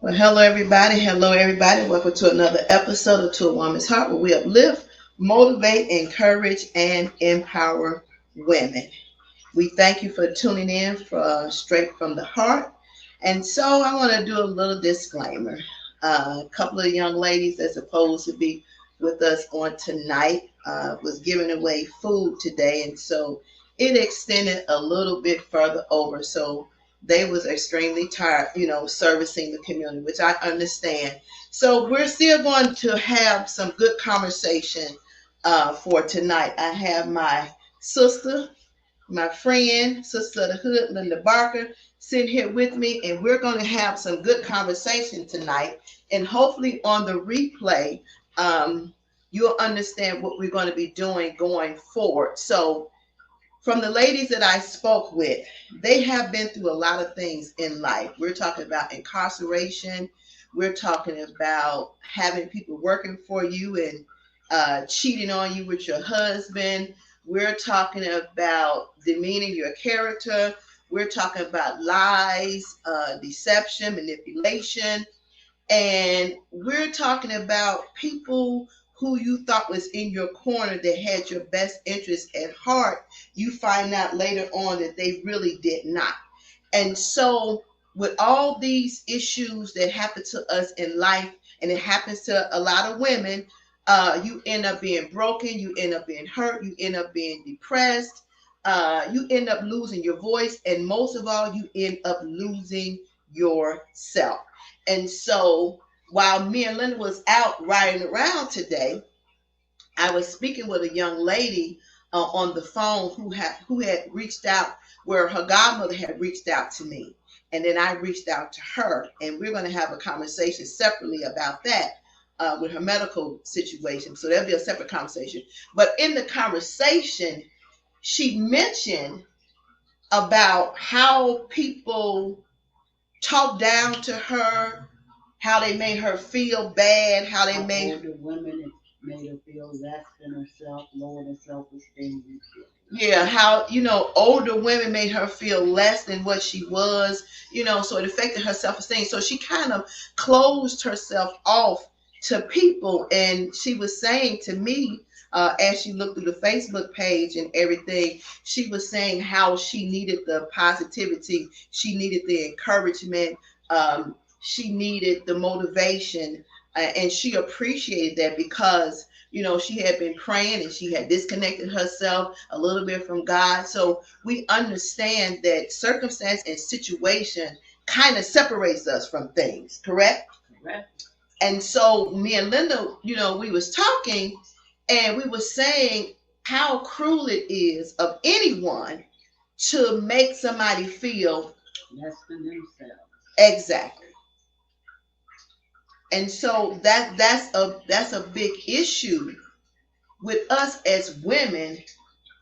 Well, hello everybody. Hello everybody. Welcome to another episode of To a Woman's Heart, where we uplift, motivate, encourage, and empower women. We thank you for tuning in for straight from the heart. And so I want to do a little disclaimer. A couple of young ladies that's supposed to be with us on tonight was giving away food today, and so it extended a little bit further over. So they was extremely tired, servicing the community, which I understand. So we're still going to have some good conversation for tonight. I have my sister, my friend, sister of the hood, Linda Barker, sitting here with me, and we're going to have some good conversation tonight. And hopefully, on the replay, you'll understand what we're going to be doing going forward. So, from the ladies that I spoke with, they have been through a lot of things in life. We're talking about incarceration. We're talking about having people working for you and cheating on you with your husband. We're talking about demeaning your character. We're talking about lies, deception, manipulation. And we're talking about people who you thought was in your corner that had your best interest at heart. You find out later on that they really did not. And so, with all these issues that happen to us in life, and it happens to a lot of women, you end up being broken, you end up being hurt, you end up being depressed, you end up losing your voice, and most of all, you end up losing yourself. And so, while me and Linda was out riding around today, I was speaking with a young lady on the phone who had reached out, where her godmother had reached out to me, and then I reached out to her, and we're going to have a conversation separately about that with her medical situation. So there'll be a separate conversation. But in the conversation, she mentioned about how people talk down to her, how they made her feel bad, how they made older women made her feel less than herself, lower than self-esteem. Yeah, how older women made her feel less than what she was, so it affected her self-esteem. So she kind of closed herself off to people, and she was saying to me, as she looked through the Facebook page and everything, she was saying how she needed the positivity, she needed the encouragement, she needed the motivation, and she appreciated that because she had been praying and she had disconnected herself a little bit from God. So we understand that circumstance and situation kind of separates us from things, correct? Correct. And so me and Linda, we was talking, and we were saying how cruel it is of anyone to make somebody feel less than themselves. Exactly. And so that's a big issue with us as women,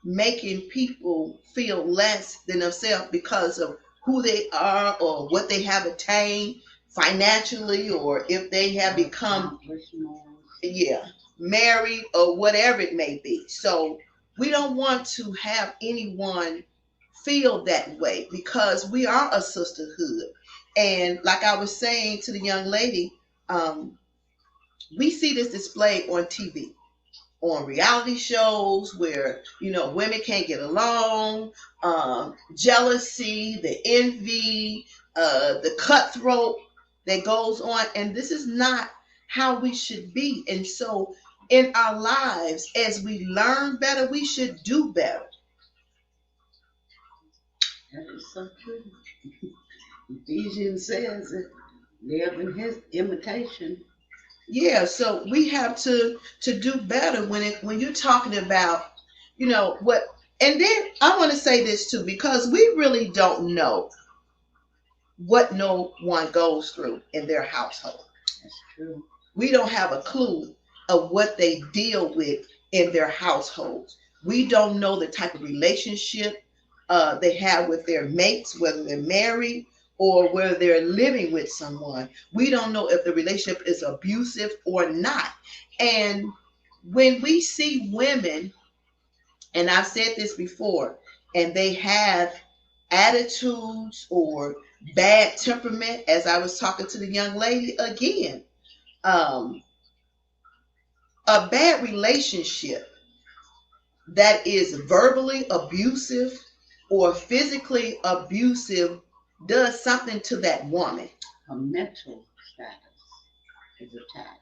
making people feel less than themselves because of who they are or what they have attained financially, or if they have become married or whatever it may be. So we don't want to have anyone feel that way because we are a sisterhood. And like I was saying to the young lady, we see this displayed on TV, on reality shows where women can't get along, jealousy, the envy, the cutthroat that goes on, and this is not how we should be. And so, in our lives, as we learn better, we should do better. That is so true. Ephesians says that live in His imitation. Yeah, so we have to do better when you're talking about what. And then I want to say this too, because we really don't know what no one goes through in their household. That's true. We don't have a clue of what they deal with in their households. We don't know the type of relationship they have with their mates, whether they're married or whether they're living with someone. We don't know if the relationship is abusive or not. And when we see women, and I've said this before, and they have attitudes or bad temperament, as I was talking to the young lady again. Um, a bad relationship that is verbally abusive or physically abusive does something to that woman. Her mental status is attacked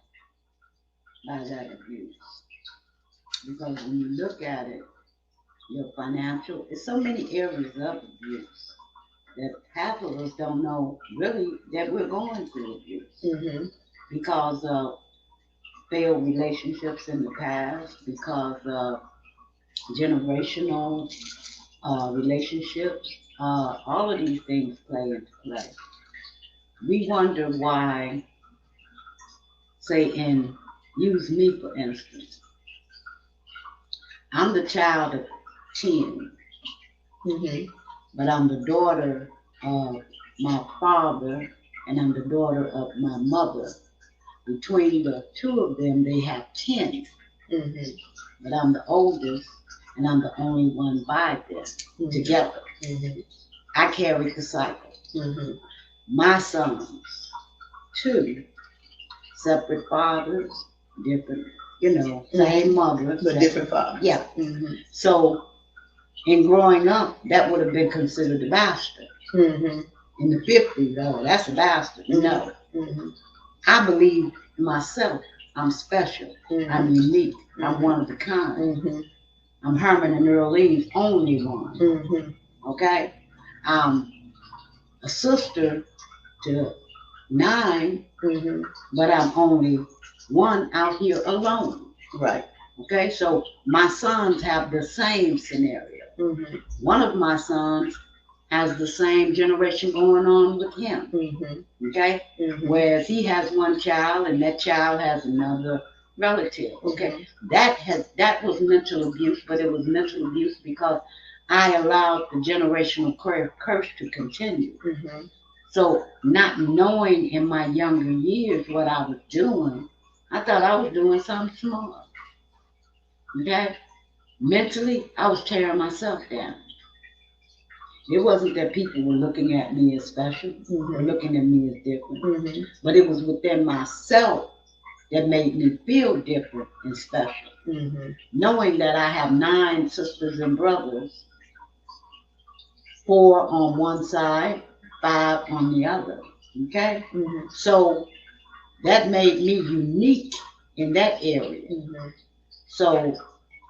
by that abuse. Because when you look at it, your financial, there's so many areas of abuse that half of us don't know really that we're going through abuse. Mm-hmm. Because of failed relationships in the past, because of generational relationships, all of these things play into play. We wonder why, say, use me for instance, I'm the child of 10, Mm-hmm. but I'm the daughter of my father and I'm the daughter of my mother. Between the two of them, they have 10. Mm-hmm. But I'm the oldest and I'm the only one by them together. Mm-hmm. I carry the cycle. Mm-hmm. My sons, 2, separate fathers, different, same mother. But different fathers. Yeah. Mm-hmm. So in growing up, that would have been considered a bastard. Mm-hmm. In the 50s, oh, that's a bastard. Mm-hmm. No. Mm-hmm. I believe myself, I'm special. Mm-hmm. I'm unique. Mm-hmm. I'm one of a kind. Mm-hmm. I'm Herman and Earlene's only one. Mm-hmm. Okay? I'm a sister to 9, Mm-hmm. but I'm only one out here alone. Right. Okay? So my sons have the same scenario. Mm-hmm. One of my sons has the same generation going on with him. Mm-hmm. Okay? Mm-hmm. Whereas he has one child and that child has another relative. Okay? Mm-hmm. That was mental abuse, but it was mental abuse because I allowed the generational curse to continue. Mm-hmm. So not knowing in my younger years what I was doing, I thought I was doing something smart. Okay? Mentally, I was tearing myself down. It wasn't that people were looking at me as special, or looking at me as different, Mm-hmm. but it was within myself that made me feel different and special. Mm-hmm. Knowing that I have 9 sisters and brothers, 4 on one side, 5 on the other. Okay? Mm-hmm. So that made me unique in that area. Mm-hmm. So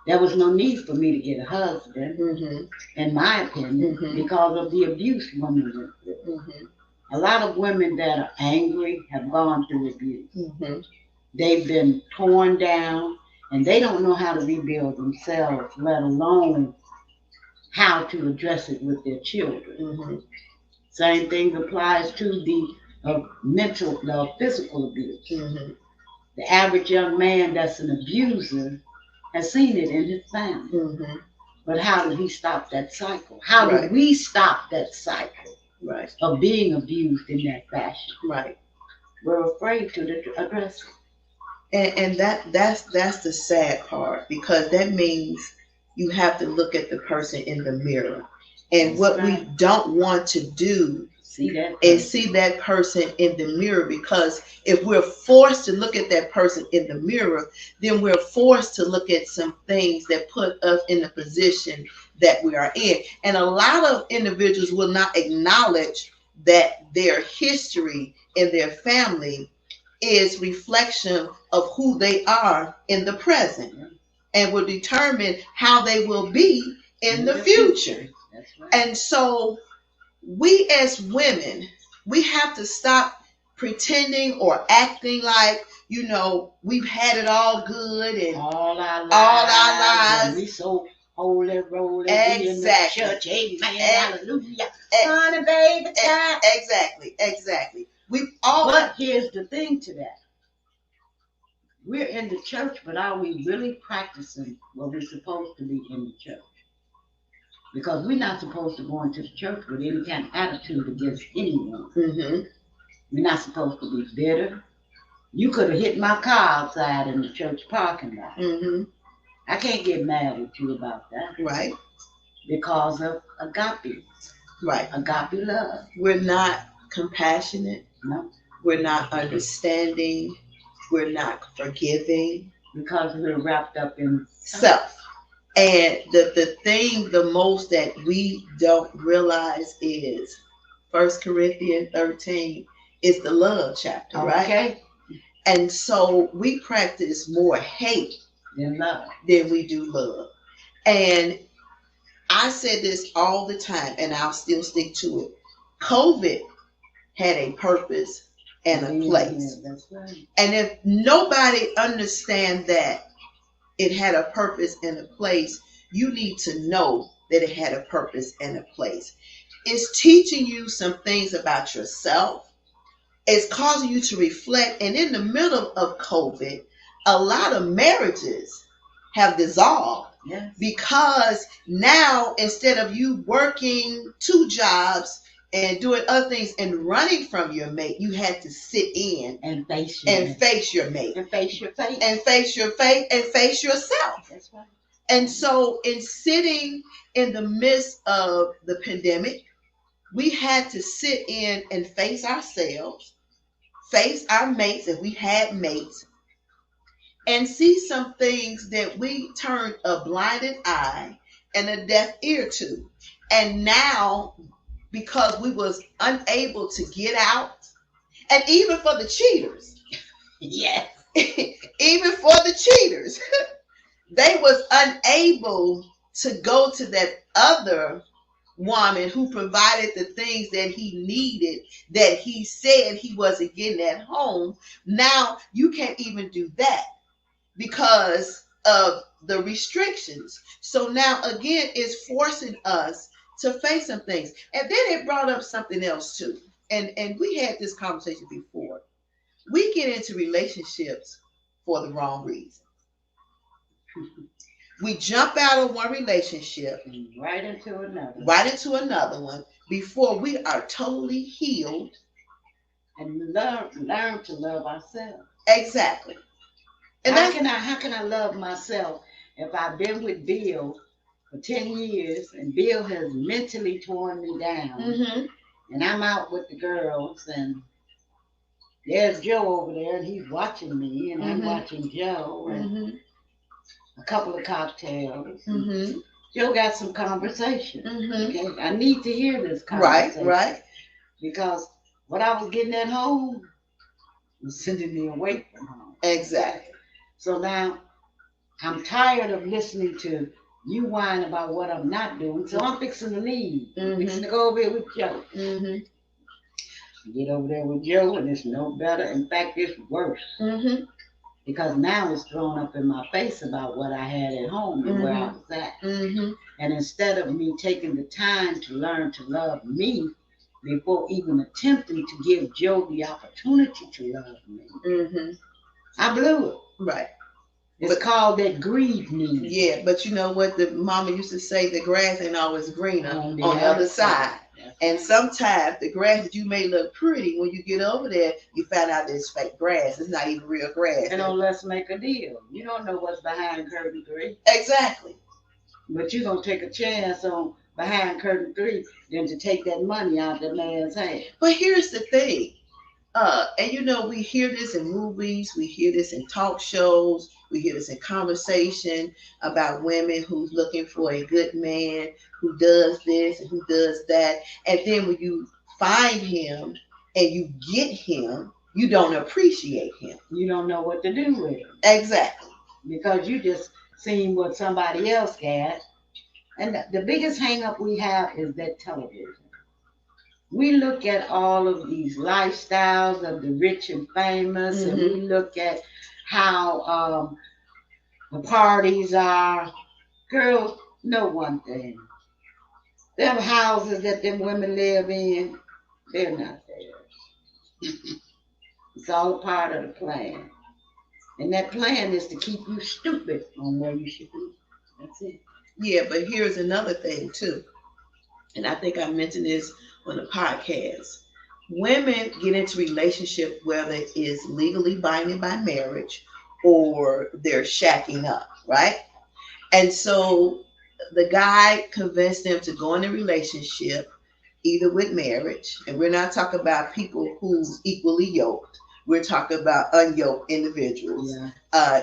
there was no need for me to get a husband, Mm-hmm. in my opinion, because of the abuse women went through. Mm-hmm. A lot of women that are angry have gone through abuse. Mm-hmm. They've been torn down and they don't know how to rebuild themselves, let alone how to address it with their children. Mm-hmm. Same thing applies to the physical abuse. Mm-hmm. The average young man that's an abuser has seen it in his family. Mm-hmm. But how did he stop that cycle? How Right. did we stop that cycle Right. of being abused in that fashion? Right. We're afraid to address it. And that's the sad part, because that means you have to look at the person in the mirror. And That's what right. we don't want to do See that? is see that person in the mirror, because if we're forced to look at that person in the mirror, then we're forced to look at some things that put us in the position that we are in. And a lot of individuals will not acknowledge that their history in their family is reflection of who they are in the present, and will determine how they will be in the future. That's right. And so we as women, we have to stop pretending or acting like, we've had it all good and all our lives. We so holy roly. Exactly. We in the church. Amen. Hallelujah. Honey, baby, time. Exactly. But here's the thing to that. We're in the church, but are we really practicing what we're supposed to be in the church? Because we're not supposed to go into the church with any kind of attitude against anyone. Mm-hmm. We're not supposed to be bitter. You could have hit my car outside in the church parking lot. Mm-hmm. I can't get mad at you about that. Right. Because of Agape. Right. Agape love. We're not compassionate. No. We're not understanding. We're not forgiving. Because we're wrapped up in self. And the thing the most that we don't realize is 1 Corinthians 13 is the love chapter, right? Okay. And so we practice more hate than we do love. And I said this all the time, and I'll still stick to it. COVID had a purpose and a place. Yeah, that's right. And if nobody understands that it had a purpose and a place, you need to know that it had a purpose and a place. It's teaching you some things about yourself. It's causing you to reflect. And in the middle of COVID, a lot of marriages have dissolved. Yes. Because now instead of you working 2 jobs and doing other things and running from your mate, you had to sit in and face your mate and face your fate and face your fate and face yourself. That's right. And so in sitting in the midst of the pandemic, we had to sit in and face ourselves, face our mates if we had mates, and see some things that we turned a blinded eye and a deaf ear to. And now, because we was unable to get out, and even for the cheaters, yes, even for the cheaters, they was unable to go to that other woman who provided the things that he needed, that he said he wasn't getting at home. Now you can't even do that because of the restrictions. So now again, it's forcing us to face some things. And then it brought up something else too. And we had this conversation before. We get into relationships for the wrong reason. We jump out of one relationship right into another one before we are totally healed and learn to love ourselves. Exactly. And how can I love myself if I've been with Bill for 10 years and Bill has mentally torn me down, mm-hmm. and I'm out with the girls and there's Joe over there and he's watching me and mm-hmm. I'm watching Joe and mm-hmm. a couple of cocktails. Mm-hmm. Joe got some conversation. Mm-hmm. Okay? I need to hear this conversation. Right. Because what I was getting at home was sending me away from home. Exactly. So now I'm tired of listening to you whine about what I'm not doing. So I'm fixing to leave. Mm-hmm. Fixing to go over here with Joe. Mm-hmm. Get over there with Joe and it's no better. In fact, it's worse. Mm-hmm. Because now it's thrown up in my face about what I had at home and where I was at. Mm-hmm. And instead of me taking the time to learn to love me before even attempting to give Joe the opportunity to love me, mm-hmm. I blew it. Right. It's called that greed need. Yeah, but you know what the mama used to say, the grass ain't always greener on the other side. And sometimes the grass that you may look pretty, when you get over there, you find out that it's fake grass. It's not even real grass. And let's make a deal. You don't know what's behind curtain 3. Exactly. But you're going to take a chance on behind curtain 3 than to take that money out of that man's hand. But here's the thing. And you know, we hear this in movies, we hear this in talk shows, we hear this in conversation about women who's looking for a good man who does this and who does that. And then when you find him and you get him, you don't appreciate him. You don't know what to do with him. Exactly. Because you just seen what somebody else got. And the biggest hang up we have is that television. We look at all of these lifestyles of the rich and famous, and we look at how the parties are. Girls, know one thing. Them houses that them women live in, they're not theirs. It's all a part of the plan. And that plan is to keep you stupid on where you should be. That's it. Yeah, but here's another thing too. And I think I mentioned this on the podcast. Women get into relationship whether it's legally binding by marriage or they're shacking up, right? And so the guy convinced them to go in a relationship. either with marriage, and we're not talking about people who's equally yoked. We're talking about unyoked individuals,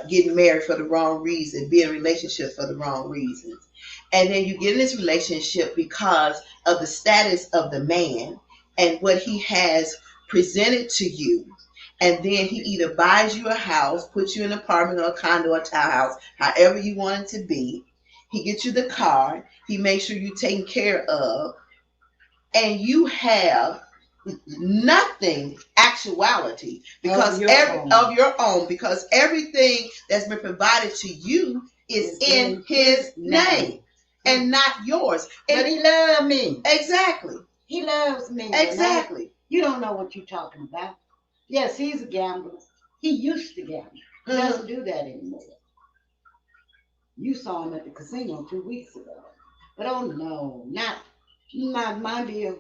getting married for the wrong reason, being in a relationship for the wrong reasons. And then you get in this relationship because of the status of the man and what he has presented to you. And then he either buys you a house, puts you in an apartment or a condo or townhouse, however you want it to be. He gets you the car. He makes sure you're taken care of. And you have nothing actuality because of your own, because everything that's been provided to you is in his name and not yours. But he loves me. Exactly. He loves me. Exactly. You don't know what you're talking about. Yes, he's a gambler. He used to gamble. He doesn't do that anymore. You saw him at the casino 2 weeks ago. But oh no, not my bill.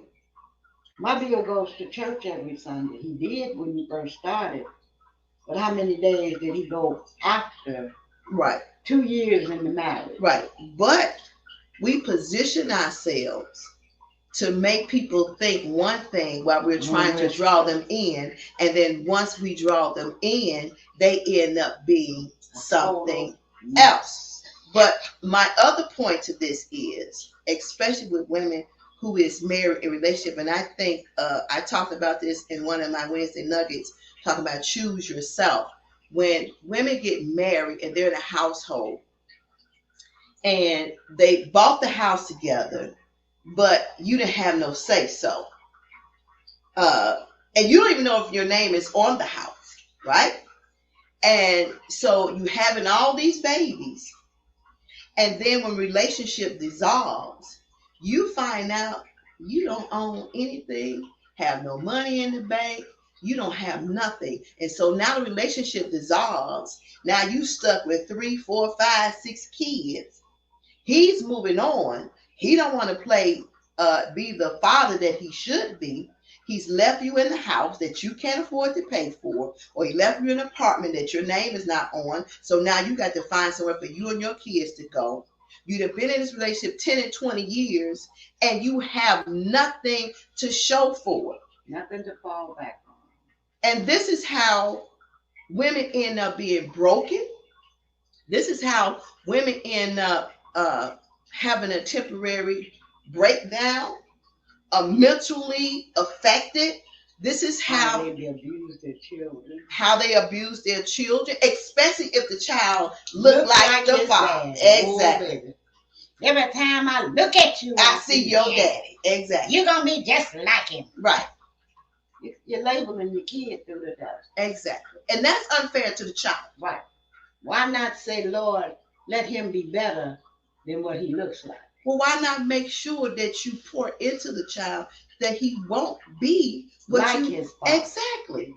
My bill goes to church every Sunday. He did when he first started. But how many days did he go after? Right. 2 years in the marriage. Right. But we position ourselves to make people think one thing while we're trying to draw them in. And then once we draw them in, they end up being something else. But my other point to this is, especially with women who is married in a relationship, and I think I talked about this in one of my Wednesday Nuggets, talking about choose yourself. When women get married and they're in a household and they bought the house together, but you didn't have no say so. And you don't even know if your name is on the house, right? And so you having all these babies. And then when relationship dissolves, you find out you don't own anything, have no money in the bank, you don't have nothing. And so now the relationship dissolves. Now you stuck with 3, 4, 5, 6 kids. He's moving on. He don't want to be the father that he should be. He's left you in the house that you can't afford to pay for, or he left you in an apartment that your name is not on. So now you got to find somewhere for you and your kids to go. You'd have been in this relationship 10 and 20 years, and you have nothing to show for it. Nothing to fall back on. And this is how women end up being broken. This is how women end up having a temporary breakdown, mentally affected. This is how they abuse their children. How they abuse their children, especially if the child look like the father. Exactly. Oh, every time I look at you, I see your daddy. Exactly. You're gonna be just like him. Right. You're labeling your kid through the dust. Exactly. And that's unfair to the child. Right. Why not say, Lord, let him be better than what he looks like? Well, why not make sure that you pour into the child that he won't be what like his father. Exactly.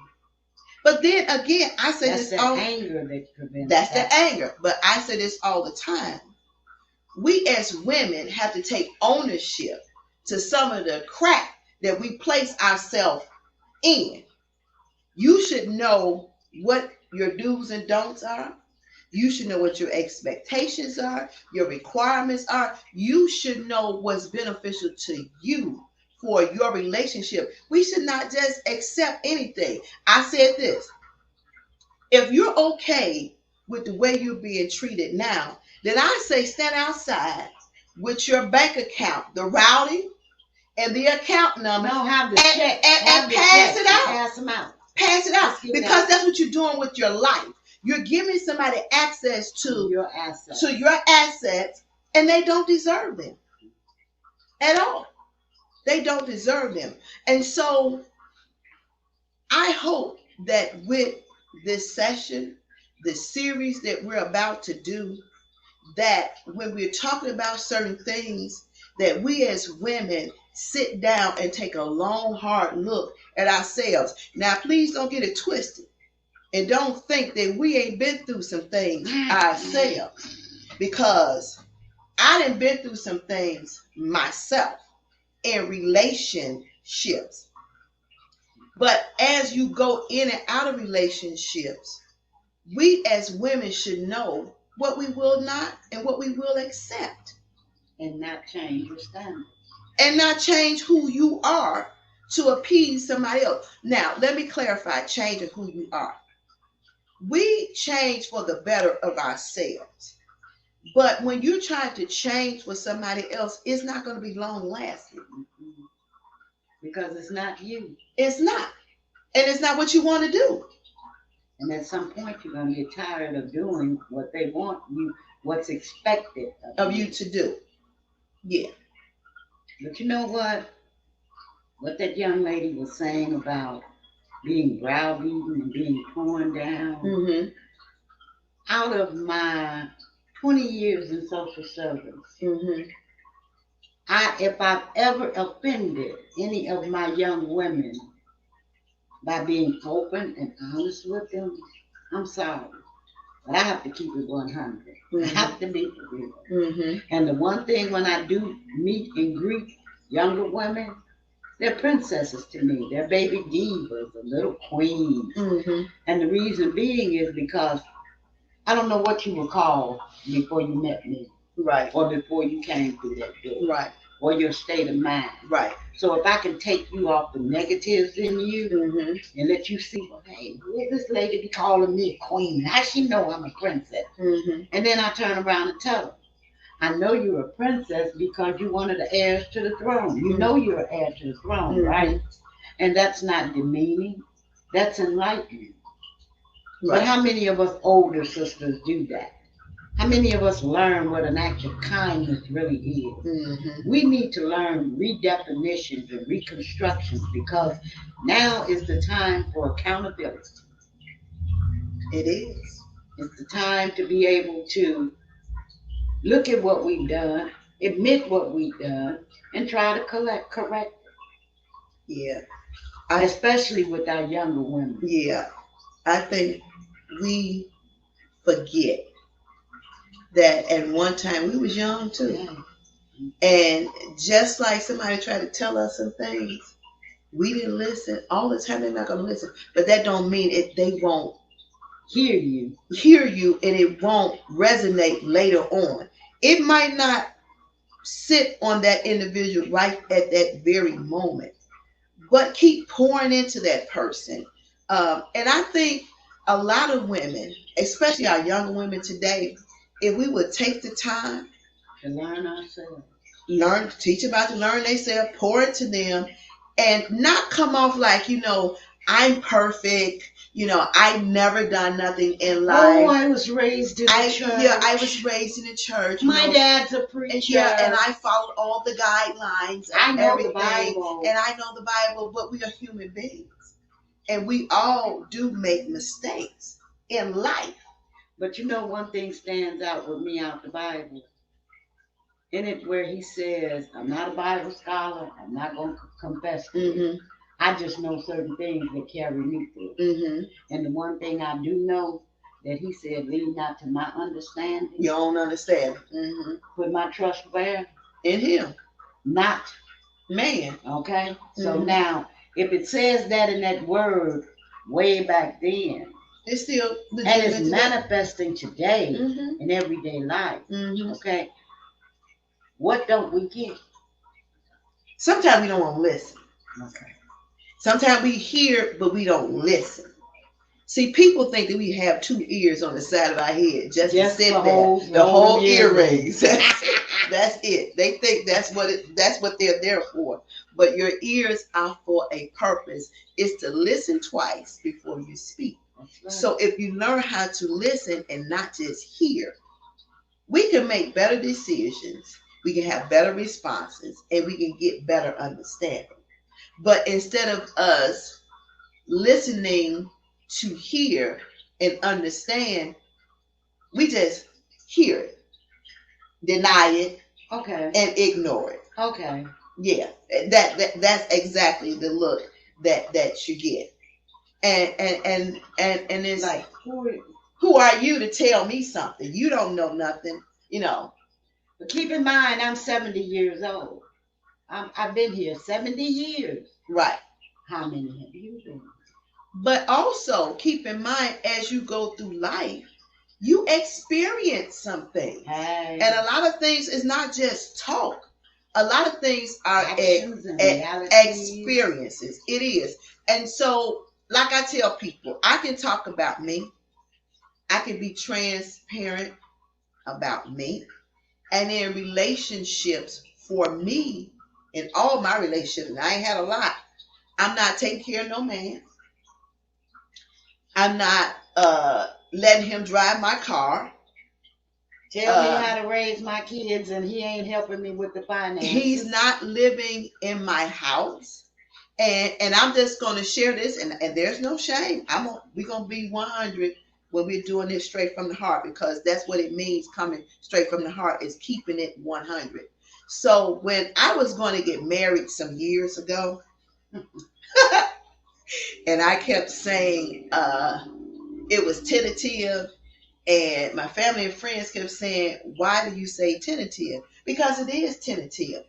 But then again, I say that's this all anger that prevents. That's the anger. But I say this all the time. We as women have to take ownership to some of the crap that we place ourselves in. You should know what your do's and don'ts are. You should know what your expectations are, your requirements are. You should know what's beneficial to you for your relationship. We should not just accept anything. I said this. If you're okay with the way you're being treated now, then I say stand outside with your bank account, the routing and the account number. Don't have the check. And pass it out. Pass them out. Pass it out. Because that's what you're doing with your life. You're giving somebody access to your assets, and they don't deserve them at all. They don't deserve them. And so I hope that with this session, the series that we're about to do, that when we're talking about certain things, that we as women sit down and take a long, hard look at ourselves. Now, please don't get it twisted. And don't think that we ain't been through some things ourselves, because I done been through some things myself in relationships. But as you go in and out of relationships, we as women should know what we will not and what we will accept. And not change your standards. and not change who you are to appease somebody else. Now, let me clarify changing who you are. We change for the better of ourselves. But when you're trying to change for somebody else, it's not going to be long lasting. Because it's not you. It's not. And it's not what you want to do. And at some point, you're going to get tired of doing what they want you, what's expected of you to do. Yeah. But you know what? What that young lady was saying about being browbeaten and being torn down. Mm-hmm. Out of my 20 years in social service, mm-hmm. If I've ever offended any of my young women by being open and honest with them, I'm sorry. But I have to keep it 100. Mm-hmm. I have to be for real. Mm-hmm. And the one thing when I do meet and greet younger women, they're princesses to me. They're baby divas, a little queens. Mm-hmm. And the reason being is because I don't know what you were called before you met me. Right. Or before you came through that door. Right. Or your state of mind. Right. So if I can take you off the negatives in you, mm-hmm. and let you see, well, hey, who is this lady be calling me a queen? How she know I'm a princess? Mm-hmm. And then I turn around and tell her, I know you're a princess because you're one of the heirs to the throne. You know you're an heir to the throne, mm-hmm. right? And that's not demeaning. That's enlightening. Right. But how many of us older sisters do that? How many of us learn what an act of kindness really is? Mm-hmm. We need to learn redefinitions and reconstructions because now is the time for accountability. It is. It's the time to be able to look at what we've done, admit what we've done, and try to correct it. Yeah. Especially with our younger women. Yeah. I think we forget that at one time we was young too. Yeah. And just like somebody tried to tell us some things, we didn't listen. All the time they're not going to listen. But that don't mean they won't hear you, and it won't resonate later on. It might not sit on that individual right at that very moment, but keep pouring into that person. And I think a lot of women, especially our younger women today, if we would take the time to learn ourselves, teach about to learn themselves, pour into them, and not come off like, I'm perfect. I never done nothing in life. Oh, I was raised in the church. Yeah, I was raised in the church. My dad's a preacher. And I followed all the guidelines. I know everything, the Bible. And I know the Bible, but we are human beings. And we all do make mistakes in life. But one thing stands out with me out the Bible. In it where he says, I'm not a Bible scholar. I'm not going to confess to it. I just know certain things that carry me through. Mm-hmm. And the one thing I do know, that he said, lean not to my understanding. Your own understanding. Mm-hmm. Put my trust where? In him. Not man. Okay? Mm-hmm. So now, if it says that in that word way back then, it's still and it's manifesting today mm-hmm. in everyday life. Mm-hmm. Okay? What don't we get? Sometimes we don't want to listen. Okay. Sometimes we hear, but we don't listen. See, people think that we have two ears on the side of our head just to sit there. The whole earrings. That's it. They think that's what they're there for. But your ears are for a purpose. It's to listen twice before you speak. Right. So if you learn how to listen and not just hear, we can make better decisions. We can have better responses, and we can get better understanding. But instead of us listening to hear and understand, we just hear it, deny it, okay, and ignore it. Okay. Yeah, that's exactly the look that you get. And it's like, who are you to tell me something? You don't know nothing, But keep in mind, I'm 70 years old. I've been here 70 years. Right. How many have you been? But also keep in mind, as you go through life, you experience something. Hey. And a lot of things is not just talk, A lot of things are actions and experiences. It is. And so, like I tell people, I can talk about me. I can be transparent about me. And in relationships, for me, in all my relationships, and I ain't had a lot, I'm not taking care of no man. I'm not letting him drive my car. Tell me how to raise my kids, and he ain't helping me with the finances. He's not living in my house. And I'm just going to share this, and there's no shame. We're going to be 100 when we're doing this straight from the heart, because that's what it means, coming straight from the heart, is keeping it 100. So when I was going to get married some years ago, and I kept saying it was tentative, and my family and friends kept saying, why do you say tentative? Because it is tentative.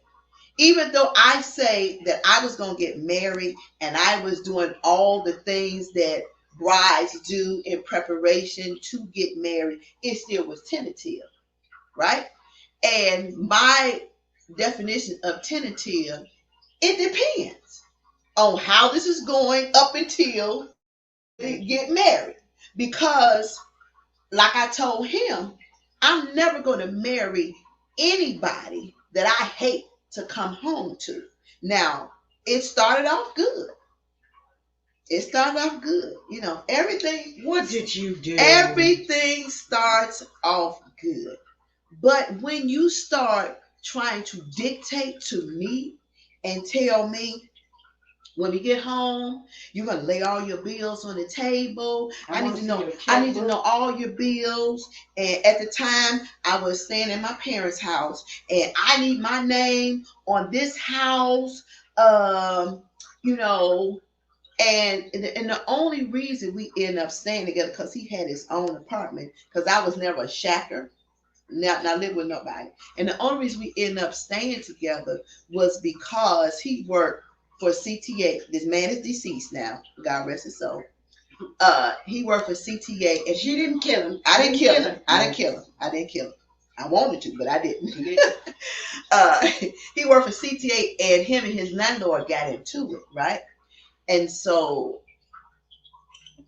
Even though I say that I was going to get married and I was doing all the things that brides do in preparation to get married, it still was tentative, right? And my definition of tentative, it depends on how this is going up until they get married. Because, like I told him, I'm never going to marry anybody that I hate to come home to. Now, it started off good. It started off good. Everything. What did you do? Everything starts off good. But when you start trying to dictate to me and tell me, when we get home, you're gonna lay all your bills on the table. I need to know all your bills. And at the time, I was staying in my parents' house, and I need my name on this house. You know, and the only reason we end up staying together, because he had his own apartment, because I was never a shacker. Not live with nobody. And the only reason we ended up staying together was because he worked for CTA. This man is deceased now. God rest his soul. He worked for CTA, and she didn't kill him. I didn't kill him. I didn't kill him. I wanted to, but I didn't. He worked for CTA, and him and his landlord got into it, right? And so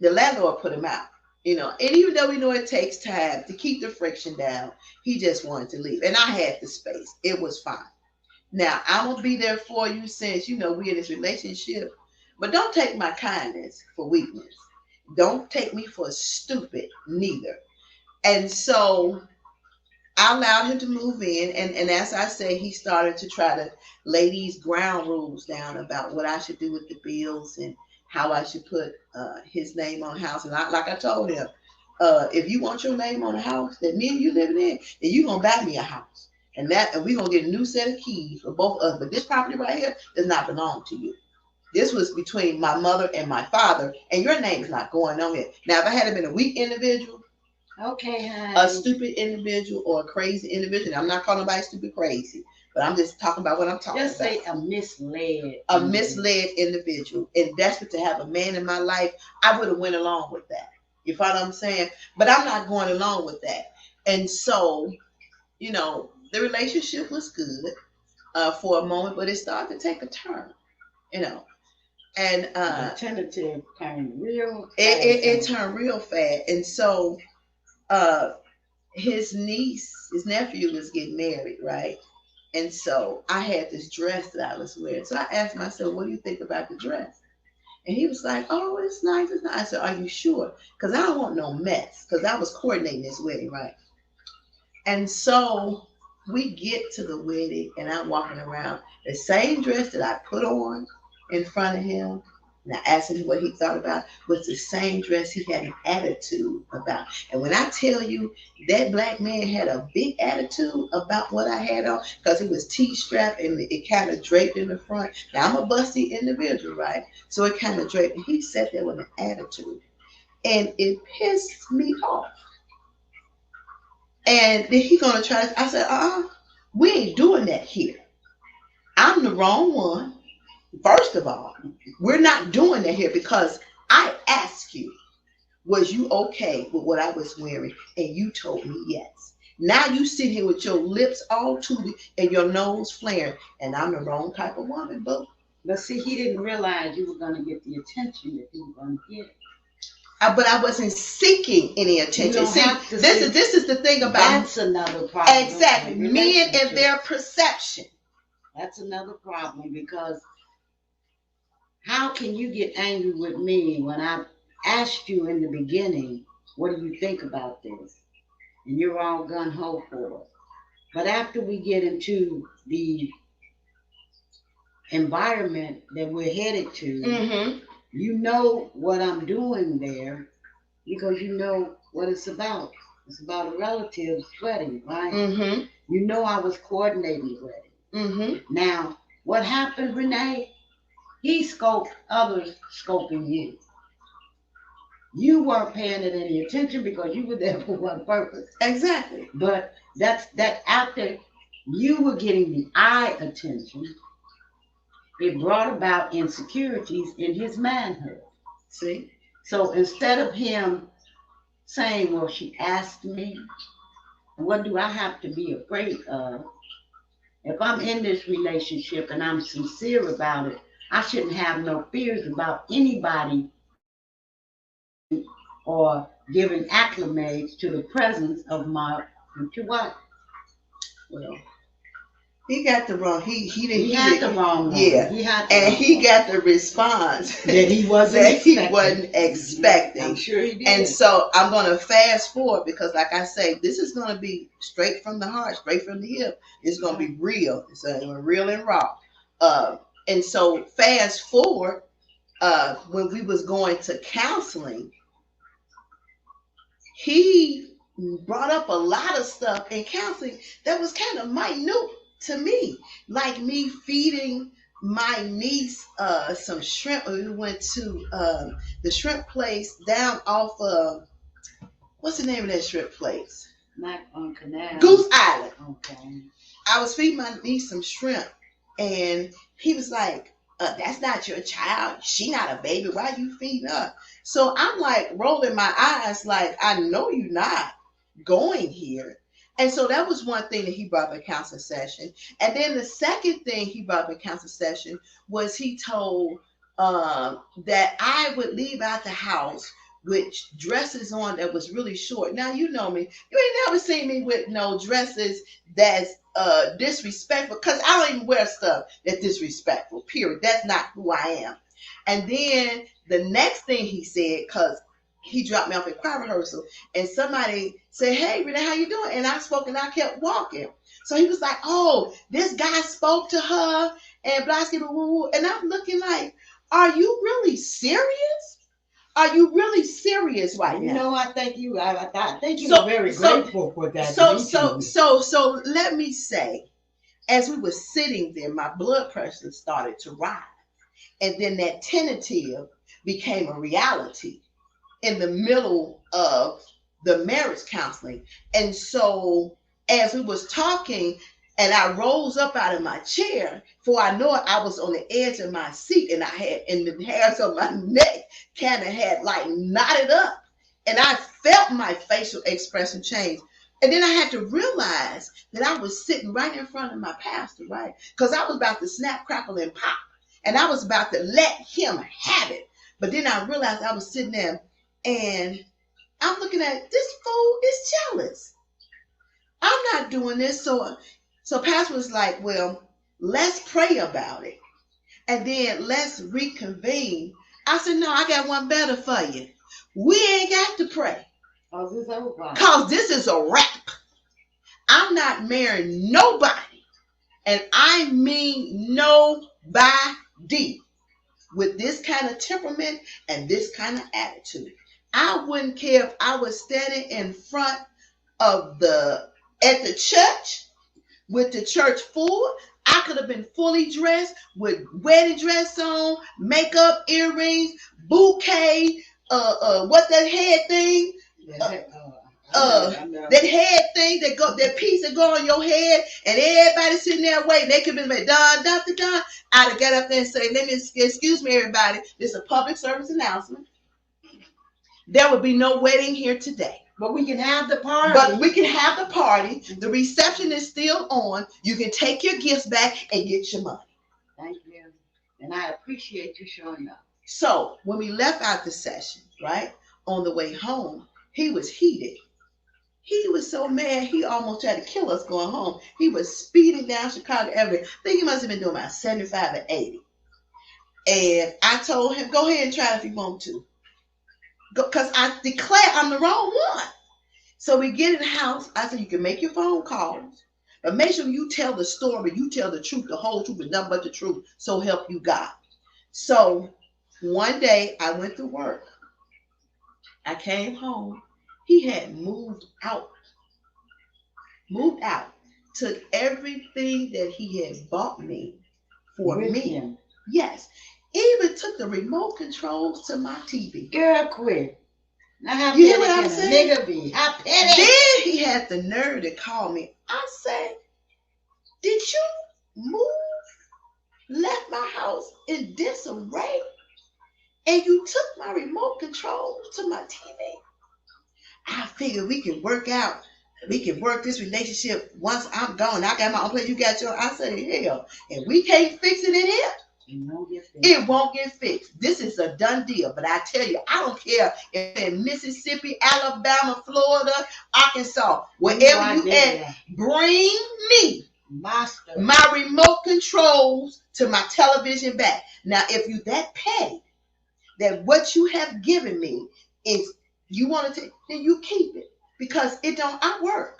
the landlord put him out. And even though we know it takes time to keep the friction down, he just wanted to leave. And I had the space. It was fine. Now, I'm going to be there for you since, we're in this relationship. But don't take my kindness for weakness. Don't take me for stupid, neither. And so I allowed him to move in. And as I say, he started to try to lay these ground rules down about what I should do with the bills and how I should put his name on the house. And like I told him, if you want your name on the house that me and you living in, then you're going to buy me a house. And we're going to get a new set of keys for both of us. But this property right here does not belong to you. This was between my mother and my father, and your name is not going on it. Now, if I had been a weak individual, okay, honey, a stupid individual or a crazy individual, I'm not calling nobody stupid crazy, but I'm just talking about what I'm talking about. Just say a misled. A misled individual. And desperate to have a man in my life, I would have went along with that. You follow what I'm saying? But I'm not going along with that. And so, the relationship was good for a moment, but it started to take a turn, And tentative turned real fast. It turned real fast. And so his nephew was getting married, right? And so I had this dress that I was wearing. So I asked myself, what do you think about the dress? And he was like, oh, it's nice. I said, are you sure? Because I don't want no mess. Because I was coordinating this wedding, right? And so we get to the wedding, and I'm walking around the same dress that I put on in front of him. And I asked him what he thought about, was the same dress he had an attitude about. And when I tell you that black man had a big attitude about what I had on, because it was T-strap and it kind of draped in the front. Now, I'm a busty individual, right? So it kind of draped. And he sat there with an attitude. And it pissed me off. And then he gonna try to, I said, we ain't doing that here. I'm the wrong one. First of all, we're not doing that here, because I asked you, was you okay with what I was wearing? And you told me yes. Now you sit here with your lips all tooted and your nose flaring, and I'm the wrong type of woman, boo. But see, he didn't realize you were going to get the attention that you were going to get. But I wasn't seeking any attention. You don't See, have to this is the thing about that's another problem. Exactly, men and their perception. That's another problem, because how can you get angry with me when I asked you in the beginning, what do you think about this? And you're all gun ho for it. But after we get into the environment that we're headed to, Mm-hmm. you know what I'm doing there because you know what it's about. It's about a relative's wedding, right? Mm-hmm. You know I was coordinating the wedding. Mm-hmm. Now, what happened, Renee? He scoped others scoping you. You weren't paying it any attention because you were there for one purpose. Exactly. But that after you were getting the eye attention, it brought about insecurities in his manhood. See? So instead of him saying, well, she asked me, what do I have to be afraid of? If I'm in this relationship and I'm sincere about it, I shouldn't have no fears about anybody or giving acclimates to the presence of my future wife. Well, he got the wrong. He had the wrong one. Yeah, he got the response that he wasn't expecting. I'm sure he did. And so I'm going to fast forward because, like I say, this is going to be straight from the heart, straight from the hip. It's going to be real. It's real and raw. And so fast forward, when we was going to counseling, he brought up a lot of stuff in counseling that was kind of minute to me, like me feeding my niece some shrimp. We went to the shrimp place down off of, what's the name of that shrimp place? Not on Canal. Goose Island. Okay. I was feeding my niece some shrimp, and he was like, that's not your child. She not a baby. Why are you feeding her? So I'm like rolling my eyes like, I know you're not going here. And so that was one thing that he brought up in counseling session. And then the second thing he brought up in counseling session was he told that I would leave out the house with dresses on that was really short. Now, you know me. You ain't never seen me with no dresses that's disrespectful, because I don't even wear stuff that's disrespectful, period. That's not who I am. And then the next thing he said, because he dropped me off at choir rehearsal, and somebody said, hey, Rita, how you doing? And I spoke, and I kept walking. So he was like, oh, this guy spoke to her, and blah, blah, blah, blah. And I'm looking like, are you really serious? Are you really serious right now? You know, I think you are very grateful for that. So let me say, as we were sitting there, my blood pressure started to rise. And then that tentative became a reality in the middle of the marriage counseling. And so as we was talking, and I rose up out of my chair, for I know it, I was on the edge of my seat, and the hairs on my neck kind of had like knotted up, and I felt my facial expression change. And then I had to realize that I was sitting right in front of my pastor, right? Because I was about to snap, crackle, and pop, and I was about to let him have it. But then I realized I was sitting there, and I'm looking at this fool is jealous. I'm not doing this. So pastor was like, well, let's pray about it, and then let's reconvene. I said, no, I got one better for you. We ain't got to pray. Because this is a wrap. I'm not marrying nobody, and I mean nobody, with this kind of temperament and this kind of attitude. I wouldn't care if I was standing in front of at the church with the church full. I could have been fully dressed with wedding dress on, makeup, earrings, bouquet, what that head thing? That head thing that piece that go on your head, and everybody sitting there waiting. They could be like, Dr. Don. I'd have got up there and say, excuse me, everybody. This is a public service announcement. There would be no wedding here today. But we can have the party. But we can have the party. The reception is still on. You can take your gifts back and get your money. Thank you. And I appreciate you showing up. So when we left out the session, right, on the way home, he was heated. He was so mad he almost tried to kill us going home. He was speeding down Chicago Avenue. I think he must have been doing about 75 or 80. And I told him, go ahead and try it if you want to. Because I declare I'm the wrong one. So we get in the house. I said, you can make your phone calls, but make sure you tell the story. You tell the truth, the whole truth, and nothing but the truth. So help you God. So one day I went to work. I came home. He had moved out, took everything that he had bought me for With me. him. Yes. Even took the remote controls to my TV. Girl, quit. Now how You hear petty what I'm can a saying? nigga be? How petty? Then he had the nerve to call me. I said, did you left my house in disarray, and you took my remote control to my TV? I figured we can work out. We can work this relationship once I'm gone. I got my own place. You got your. I said, hell, and we can't fix it in here. It won't get fixed. This is a done deal. But I tell you, I don't care if in Mississippi, Alabama, Florida, Arkansas, wherever you at, bring me my remote controls to my television back. Now, if you that petty that what you have given me is you want to take, then you keep it, because it don't. I work.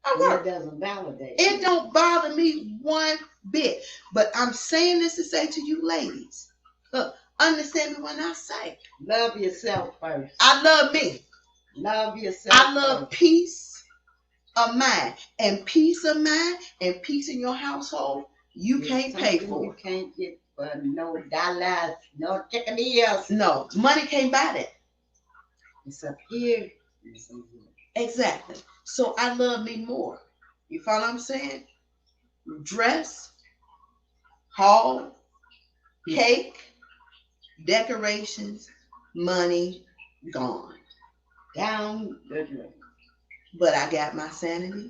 It doesn't validate. It don't bother me one bit. But I'm saying this to say to you ladies, look, understand me when I say, love yourself first. I love me. Love yourself. I love first. Peace of mind, and peace of mind and peace in your household. You can't pay for. You can't get for no dollars, no chicken ears. No, money can't buy that. It's up here. Exactly. So I love me more. You follow what I'm saying? Dress, hall, cake, decorations, money, gone. Down the drain. But I got my sanity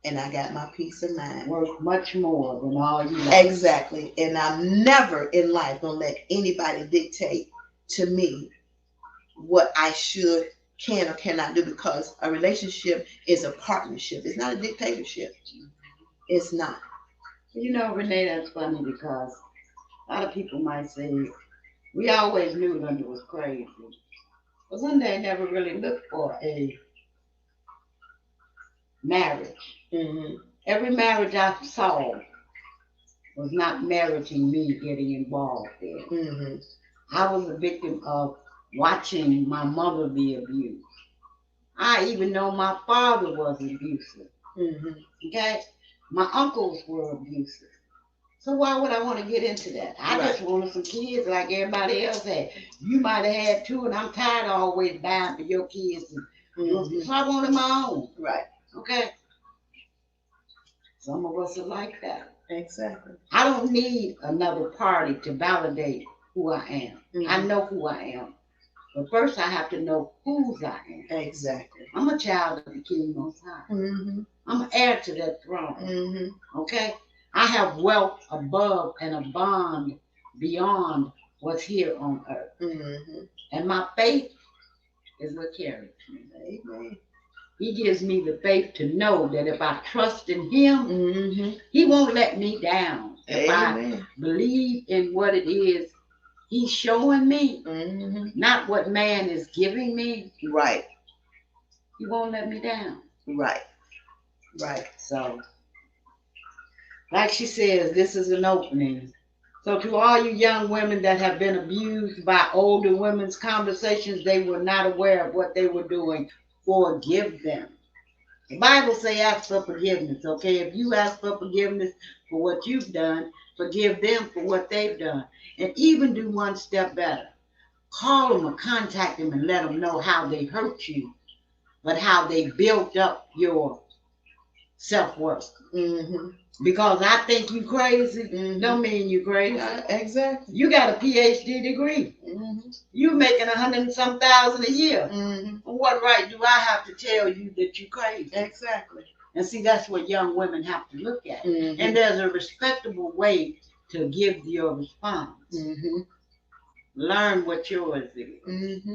and I got my peace of mind. Worth much more than all you like. Exactly. And I'm never in life gonna let anybody dictate to me what I should, can or cannot do, because a relationship is a partnership. It's not a dictatorship. It's not. You know, Renee, that's funny because a lot of people might say, we always knew Linda was crazy. But Linda never really looked for a marriage. Mm-hmm. Every marriage I saw was not meriting me getting involved in. Mm-hmm. I was a victim of watching my mother be abused. I even know my father was abusive. Mm-hmm. Okay? My uncles were abusive. So why would I want to get into that? I just wanted some kids like everybody else had. You might have had two, and I'm tired of always buying for your kids. And so I wanted my own. Right. Okay? Some of us are like that. Exactly. I don't need another party to validate who I am. Mm-hmm. I know who I am. But first I have to know whose I am. Exactly. I'm a child of the King Most High. Mm-hmm. I'm an heir to that throne. Mm-hmm. Okay? I have wealth above and a bond beyond what's here on earth. Mm-hmm. And my faith is what carries me. Amen. He gives me the faith to know that if I trust in him, mm-hmm. he won't let me down. If Amen. I believe in what it is he's showing me, mm-hmm. not what man is giving me, right, he won't let me down. Right. Right. So, like she says, this is an opening. So to all you young women that have been abused by older women's conversations, they were not aware of what they were doing. Forgive them. The Bible say ask for forgiveness, okay? If you ask for forgiveness for what you've done, forgive them for what they've done. And even do one step better. Call them or contact them and let them know how they hurt you, but how they built up your self-worth. Mm-hmm. Because I think you crazy, don't mean you crazy. Exactly. You got a PhD degree. You making 100 and some thousand a year. What right do I have to tell you that you crazy? Exactly. And see, that's what young women have to look at. And there's a respectable way to give your response. Learn what yours is.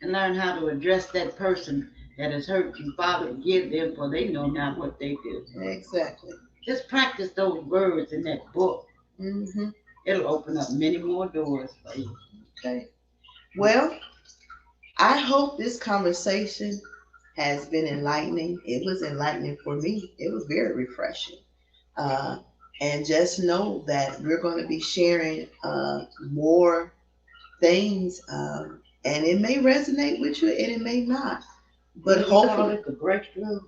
And learn how to address that person that has hurt you. Father, forgive them, for they know not what they do. Exactly. Just practice those words in that book. It'll open up many more doors for you. Okay. Well, I hope this conversation has been enlightening. It was enlightening for me. It was very refreshing. And just know that we're going to be sharing more things, and it may resonate with you and it may not. But hopefully, the breakthrough.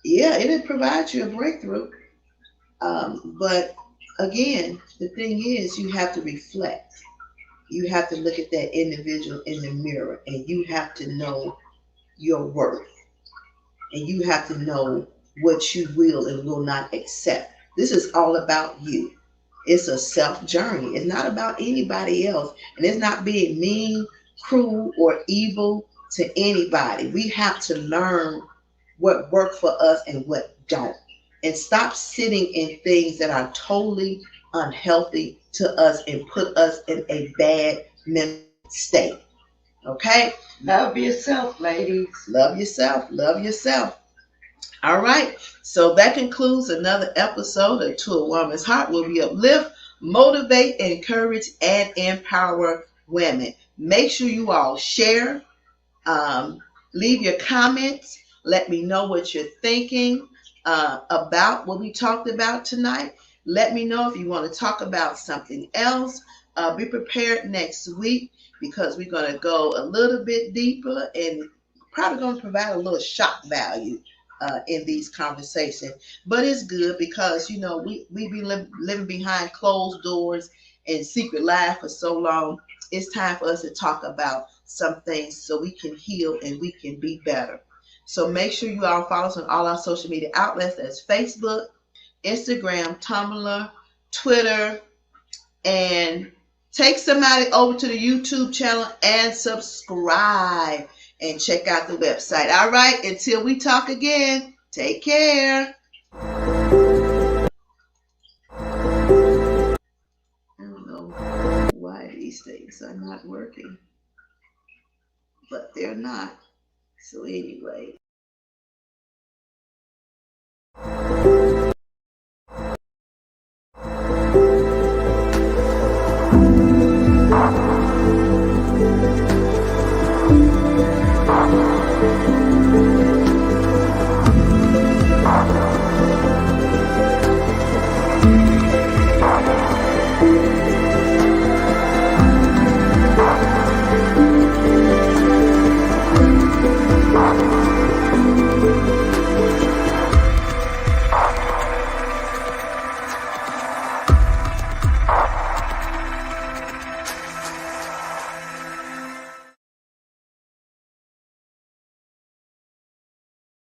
Yeah, it'll provide you a breakthrough. But again, the thing is, you have to reflect. You have to look at that individual in the mirror, and you have to know your worth, and you have to know what you will and will not accept. This is all about you. It's a self journey. It's not about anybody else, and it's not being mean, cruel, or evil to anybody. We have to learn what worked for us and what don't, and stop sitting in things that are totally unhealthy to us and put us in a bad mental state. Okay? Love yourself, ladies. Love yourself. Love yourself. All right. So that concludes another episode of To a Woman's Heart, where we uplift, motivate, encourage, and empower women. Make sure you all share, leave your comments. Let me know what you're thinking about what we talked about tonight. Let me know if you want to talk about something else. Be prepared next week, because we're going to go a little bit deeper and probably going to provide a little shock value in these conversations. But it's good because, we be living behind closed doors and secret life for so long. It's time for us to talk about some things so we can heal and we can be better. So make sure you all follow us on all our social media outlets. That's Facebook, Instagram, Tumblr, Twitter, and take somebody over to the YouTube channel and subscribe and check out the website. All right, until we talk again, take care. I don't know why these things are not working, but they're not. So anyway.